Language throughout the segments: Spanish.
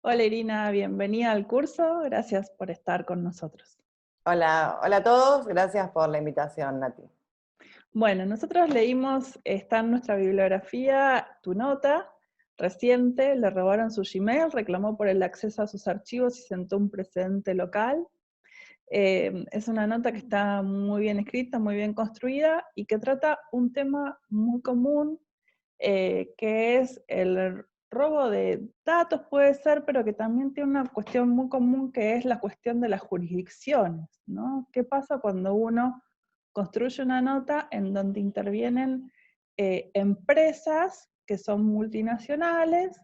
Hola Irina, bienvenida al curso, gracias por estar con nosotros. Hola, hola a todos, gracias por la invitación, Nati. Bueno, nosotros leímos, está en nuestra bibliografía, tu nota reciente, le robaron su Gmail, reclamó por el acceso a sus archivos y sentó un precedente local. Es una nota que está muy bien escrita, muy bien construida y que trata un tema muy común, que es el robo de datos, puede ser, pero que también tiene una cuestión muy común que es la cuestión de las jurisdicciones, ¿no? ¿Qué pasa cuando uno construye una nota en donde intervienen empresas que son multinacionales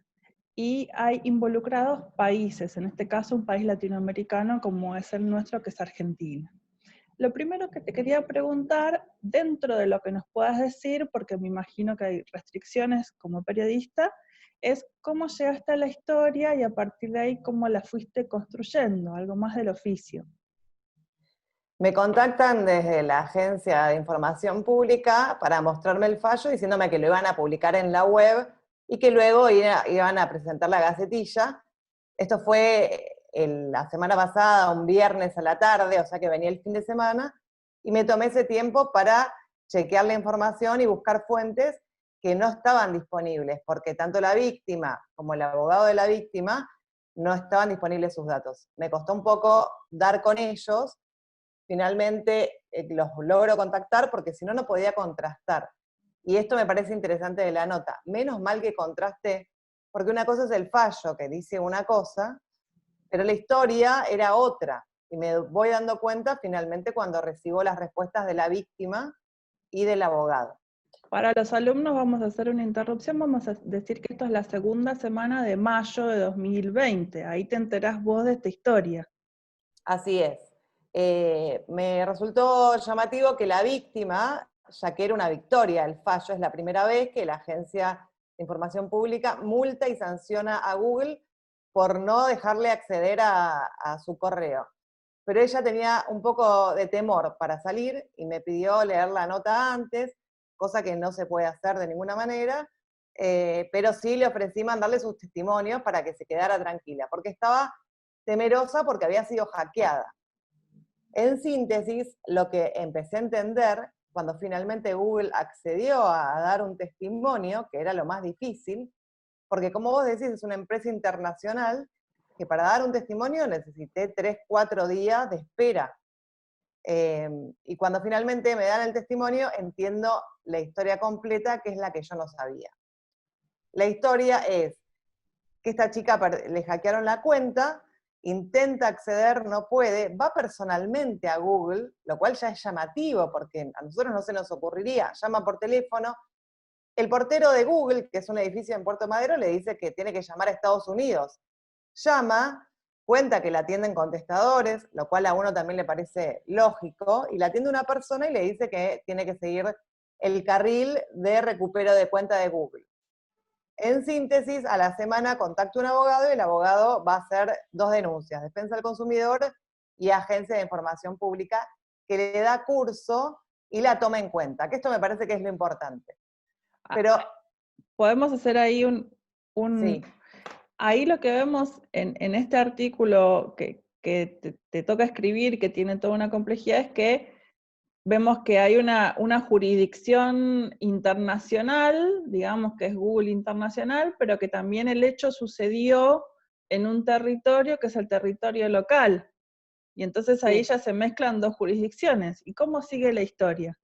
y hay involucrados países, en este caso un país latinoamericano como es el nuestro, que es Argentina? Lo primero que te quería preguntar, dentro de lo que nos puedas decir, porque me imagino que hay restricciones como periodista, es cómo llegaste a la historia y a partir de ahí cómo la fuiste construyendo, algo más del oficio. Me contactan desde la Agencia de Información Pública para mostrarme el fallo diciéndome que lo iban a publicar en la web y que luego iban a presentar la gacetilla. Esto fue la semana pasada, un viernes a la tarde, o sea que venía el fin de semana, y me tomé ese tiempo para chequear la información y buscar fuentes que no estaban disponibles, porque tanto la víctima como el abogado de la víctima no estaban disponibles sus datos. Me costó un poco dar con ellos. Finalmente los logro contactar porque si no, no podía contrastar. Y esto me parece interesante de la nota. Menos mal que contrasté, porque una cosa es el fallo, que dice una cosa, pero la historia era otra. Y me voy dando cuenta finalmente cuando recibo las respuestas de la víctima y del abogado. Para los alumnos vamos a hacer una interrupción, vamos a decir que esto es la segunda semana de mayo de 2020, ahí te enterás vos de esta historia. Así es. Me resultó llamativo que la víctima, ya que era una victoria, el fallo es la primera vez que la Agencia de Información Pública multa y sanciona a Google por no dejarle acceder a su correo. Pero ella tenía un poco de temor para salir y me pidió leer la nota antes, cosa que no se puede hacer de ninguna manera, pero sí le ofrecí mandarle sus testimonios para que se quedara tranquila, porque estaba temerosa porque había sido hackeada. En síntesis, lo que empecé a entender cuando finalmente Google accedió a dar un testimonio, que era lo más difícil, porque como vos decís, es una empresa internacional que para dar un testimonio necesité 3, 4 días de espera. Y cuando finalmente me dan el testimonio, entiendo la historia completa, que es la que yo no sabía. La historia es que esta chica le hackearon la cuenta, intenta acceder, no puede, va personalmente a Google, lo cual ya es llamativo, porque a nosotros no se nos ocurriría, llama por teléfono, el portero de Google, que es un edificio en Puerto Madero, le dice que tiene que llamar a Estados Unidos. Llama, cuenta que la atienden contestadores, lo cual a uno también le parece lógico, y la atiende una persona y le dice que tiene que seguir el carril de recupero de cuenta de Google. En síntesis, a la semana contacto a un abogado y el abogado va a hacer 2 denuncias, defensa del consumidor y agencia de información pública, que le da curso y la toma en cuenta, que esto me parece que es lo importante. Ah, Pero podemos hacer ahí sí, ahí lo que vemos en este artículo que te toca escribir, que tiene toda una complejidad, es que vemos que hay una jurisdicción internacional, digamos que es Google Internacional, pero que también el hecho sucedió en un territorio que es el territorio local. Y entonces ahí sí. ya se mezclan dos jurisdicciones. ¿Y cómo sigue la historia?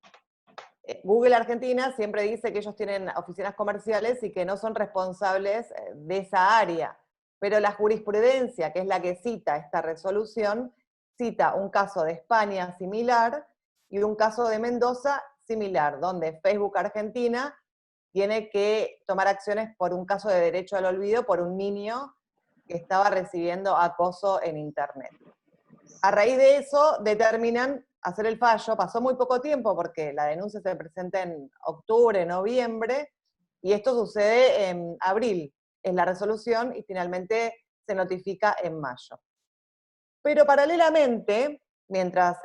Google Argentina siempre dice que ellos tienen oficinas comerciales y que no son responsables de esa área, pero la jurisprudencia, que es la que cita esta resolución, cita un caso de España similar y un caso de Mendoza similar, donde Facebook Argentina tiene que tomar acciones por un caso de derecho al olvido por un niño que estaba recibiendo acoso en Internet. A raíz de eso determinan hacer el fallo. Pasó muy poco tiempo porque la denuncia se presenta en octubre, noviembre, y esto sucede en abril, es la resolución, y finalmente se notifica en mayo. Pero paralelamente, mientras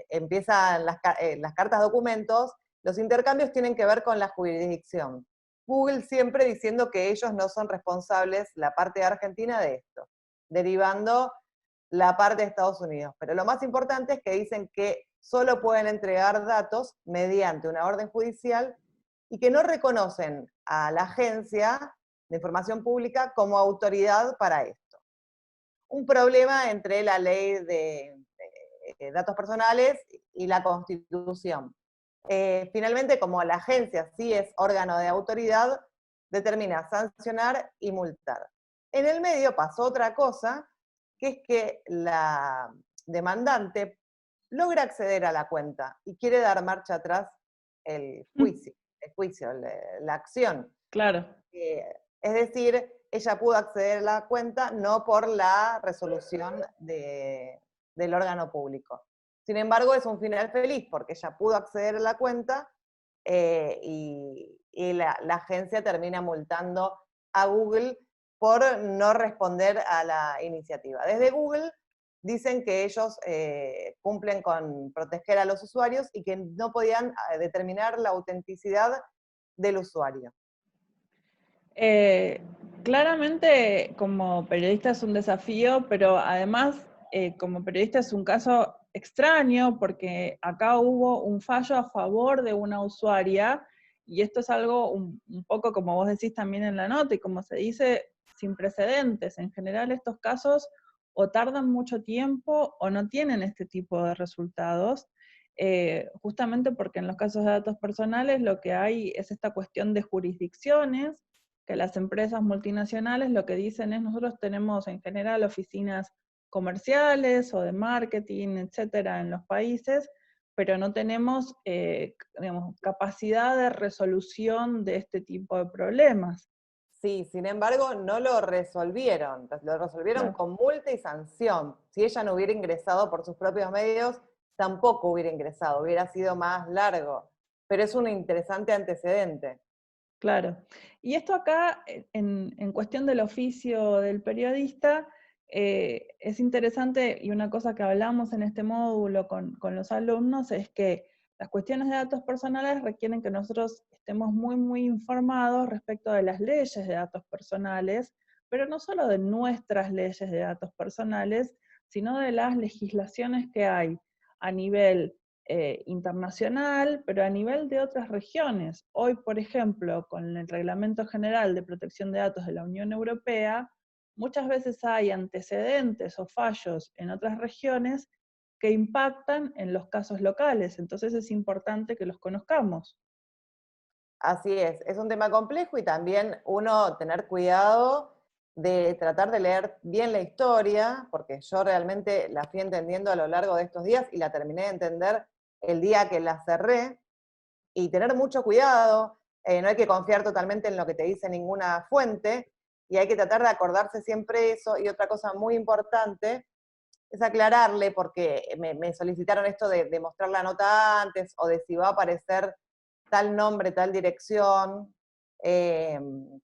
empiezan las cartas documentos, los intercambios tienen que ver con la jurisdicción. Google siempre diciendo que ellos no son responsables, la parte de Argentina, de esto, derivando la parte de Estados Unidos. Pero lo más importante es que dicen que solo pueden entregar datos mediante una orden judicial y que no reconocen a la Agencia de Información Pública como autoridad para esto. Un problema entre la ley de datos personales y la Constitución. Finalmente, como la agencia sí es órgano de autoridad, determina sancionar y multar. En el medio pasó otra cosa, que es que la demandante logra acceder a la cuenta y quiere dar marcha atrás el juicio, la acción. Claro. Es decir, ella pudo acceder a la cuenta no por la resolución del órgano público. Sin embargo, es un final feliz porque ella pudo acceder a la cuenta y la agencia termina multando a Google por no responder a la iniciativa. Desde Google dicen que ellos cumplen con proteger a los usuarios y que no podían determinar la autenticidad del usuario. Claramente como periodista es un desafío, pero además como periodista es un caso extraño porque acá hubo un fallo a favor de una usuaria y esto es algo un poco como vos decís también en la nota y como se dice, sin precedentes. En general estos casos o tardan mucho tiempo o no tienen este tipo de resultados. Justamente porque en los casos de datos personales lo que hay es esta cuestión de jurisdicciones, que las empresas multinacionales lo que dicen es nosotros tenemos en general oficinas comerciales o de marketing, etcétera, en los países, pero no tenemos digamos, capacidad de resolución de este tipo de problemas. Sí, sin embargo, no lo resolvieron Claro. con multa y sanción. Si ella no hubiera ingresado por sus propios medios, tampoco hubiera ingresado, hubiera sido más largo. Pero es un interesante antecedente. Claro. Y esto acá, en cuestión del oficio del periodista, es interesante, y una cosa que hablamos en este módulo con los alumnos, es que las cuestiones de datos personales requieren que nosotros estemos muy, muy informados respecto de las leyes de datos personales, pero no solo de nuestras leyes de datos personales, sino de las legislaciones que hay a nivel internacional, pero a nivel de otras regiones. Hoy, por ejemplo, con el Reglamento General de Protección de Datos de la Unión Europea, muchas veces hay antecedentes o fallos en otras regiones que impactan en los casos locales, entonces es importante que los conozcamos. Así es un tema complejo y también uno tener cuidado de tratar de leer bien la historia, porque yo realmente la fui entendiendo a lo largo de estos días y la terminé de entender el día que la cerré, y tener mucho cuidado, no hay que confiar totalmente en lo que te dice ninguna fuente, y hay que tratar de acordarse siempre eso. Y otra cosa muy importante es aclararle, porque me solicitaron esto de mostrar la nota antes, o de si va a aparecer tal nombre, tal dirección,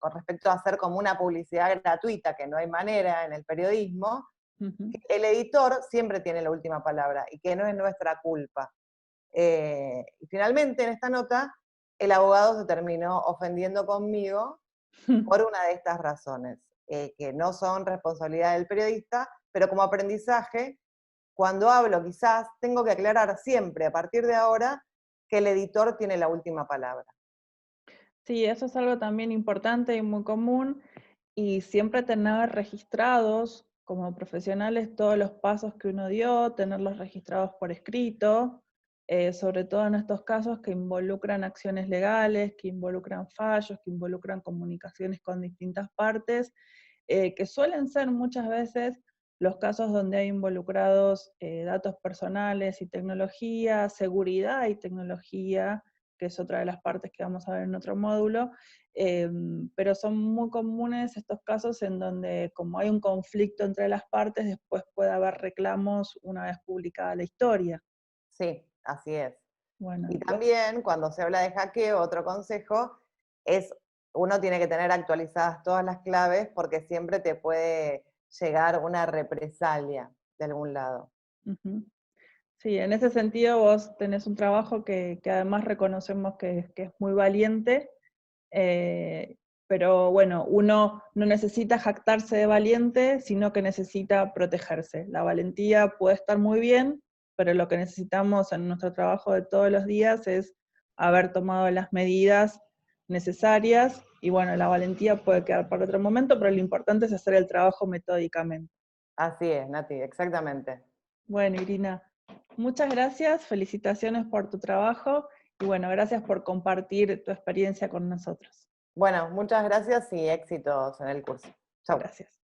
con respecto a hacer como una publicidad gratuita, que no hay manera en el periodismo. Ujú. El editor siempre tiene la última palabra, y que no es nuestra culpa. Y finalmente, en esta nota, el abogado se terminó ofendiendo conmigo por una de estas razones, que no son responsabilidad del periodista, pero como aprendizaje, cuando hablo quizás tengo que aclarar siempre, a partir de ahora, que el editor tiene la última palabra. Sí, eso es algo también importante y muy común, y siempre tener registrados como profesionales todos los pasos que uno dio, tenerlos registrados por escrito, sobre todo en estos casos que involucran acciones legales, que involucran fallos, que involucran comunicaciones con distintas partes, que suelen ser muchas veces los casos donde hay involucrados datos personales y tecnología, seguridad y tecnología, que es otra de las partes que vamos a ver en otro módulo, pero son muy comunes estos casos en donde, como hay un conflicto entre las partes, después puede haber reclamos una vez publicada la historia. Sí, así es. Bueno, Y también cuando se habla de hackeo, otro consejo es, uno tiene que tener actualizadas todas las claves, porque siempre te puede llegar una represalia de algún lado. ujú. Sí, en ese sentido vos tenés un trabajo que además reconocemos que es muy valiente, pero bueno, uno no necesita jactarse de valiente, sino que necesita protegerse. La valentía puede estar muy bien, pero lo que necesitamos en nuestro trabajo de todos los días es haber tomado las medidas necesarias, y bueno, la valentía puede quedar para otro momento, pero lo importante es hacer el trabajo metódicamente. Así es, Nati, exactamente. Bueno, Irina, muchas gracias, felicitaciones por tu trabajo, y bueno, gracias por compartir tu experiencia con nosotros. Bueno, muchas gracias y éxitos en el curso. Chau. Gracias.